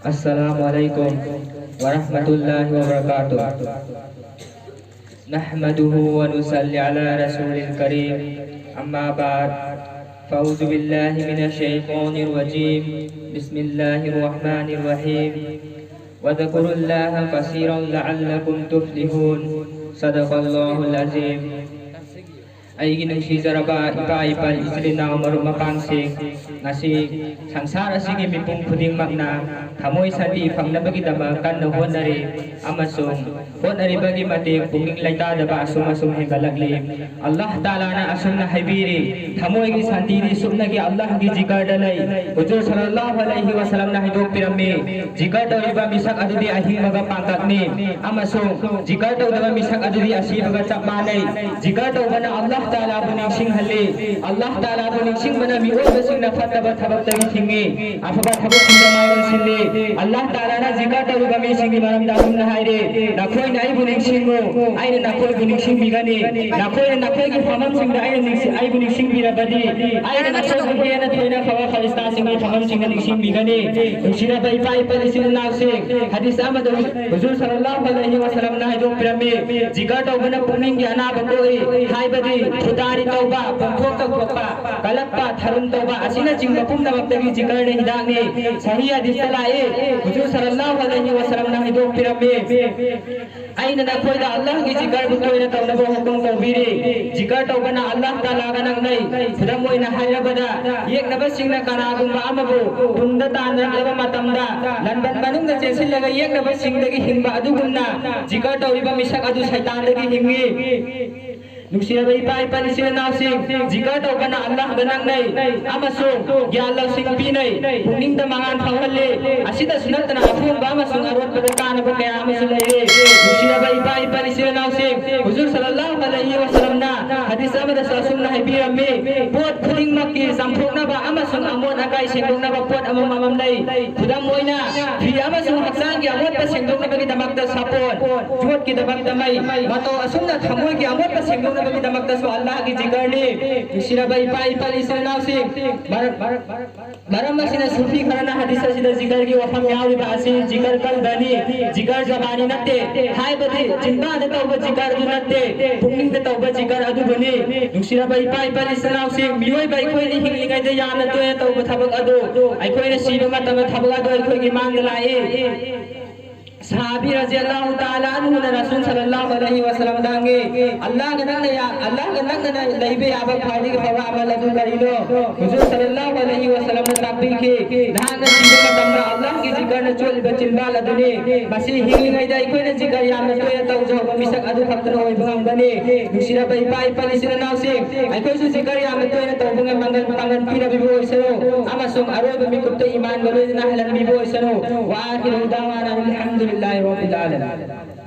Assalamualaikum warahmatullahi wabarakatuh. Nahmaduhu wa nusalli ala rasulil karim. Amma ba'd. Fa'udzu billahi minasyaitonir rajim. Bismillahirrahmanirrahim. Wa dzkurullaha katsiran la'allakum tuflihun. Shadaqallahul azim. Ay ginagsijaraba ipa-ipal isilinaw marumapangsing ngasi sangsara sige mipung puding magna kamoy sati pangnabagidama kan na honari amasong honari bagi mati punging laytada ba asum higalaglim Allah Ta'ala na asum na haibiri kamoy gi santiri sumnagi Allah gi jikardalay hujur sallallahu alaihi wasallam na hidok pirami jikardaw iba misak adudi ahing maga pangkat ni amasong jikardaw iba misak adudi asi maga cakmanay jikardaw ba na Allah Ta'ala buning sing hali Allah Ta'ala buning sing mana mi'ul basing na fataba tabak tagi tingi afaba tabak sing na mayon sili Allah Ta'ala na jika taru kami sing di maram dalam na haire nakoi na ay buning sing mo ay na nakoi buning sing bigani nakoi ki famam sing na ay buning sing binabadi ay na nakoi buning na tuwi na fawa khalista sing na famam sing na sing bigani sila ba ipa sing na sing hadis amad huzur sallallahu alaihi wasallam na hidong pirami jika taru ba na puning ki anaba ko hai badi Putari tauba, pangkokak bapa, kalakpa, tharun tauba, asina jingga pumna magtagi jikar na hidang ni sahiya disalae, hujur sallallahu alaihi wasallam na hidong pirami ay na nakoy da Allah gi jikar butoy na taw na bo hukum taubiri jikar tauba na Allah Ta'ala ka nang nay pudam mo inahaya bada yek na basing na kanagong maamabu tunda tanan laba matamda landan manung na jesil laga yek na basing lagi himba adugun na jikar taw iba misak adu syaitan lagi himgi Nusira ba ipa ni sila nausing jika daw ka na Allah ganang nay amasong gyalaw sing pinay puning damangan panghali asita sunat na afong ba amasong arot pagkana ba kaya amasong laire Nusira ba ipa ni sila nausing huzur sallallahu alaihi wasallam na hadis amad sa asum na hibiram me pot puning maki sampok na ba amasong amon agay singdong na ba pot among mamamlay pudam moy na di amasong haksang amot pa singdong na ba kita magda sapon juot kita magda may mato asum na thamoy ki amot pa singdong bagi damak tas Allah ki jigarni sira bai pai pali sira nausing baram masina sufi karana hadisa sida jigar ki wafam yawi ba asin jigar kal dani jigar jabani natte hai bati jinba de tauba jigar du natte pungning de tauba jigar adu bani sira bai pai pali sira nausing mioi bai khoi ni hinglingai de yana to tauba thabak adu ai khoi na siba matam thabak adu ai khoi ki mang lai Sahabi radhiyallahu ta'ala anhu na Rasul sallallahu alaihi wasallam dange Allah ganang na laibe abag phadi ke fawa amal adu karilo Rasul sallallahu alaihi wasallam na takbir ke dhan na sibe matamna Allah ki jikar na chol bachil bal adune basi hingai dai koi na jikar yam na toya tau jo misak adu phakna oi bangam bane sira bai pai pali sira naw se ai koi su jikar yam na toya tau bangam mangal pangan pina bibo isaro amasung aro ba mi kupto iman galo na halan bibo isaro wa akhiru dawana alhamdulillah rabbil alamin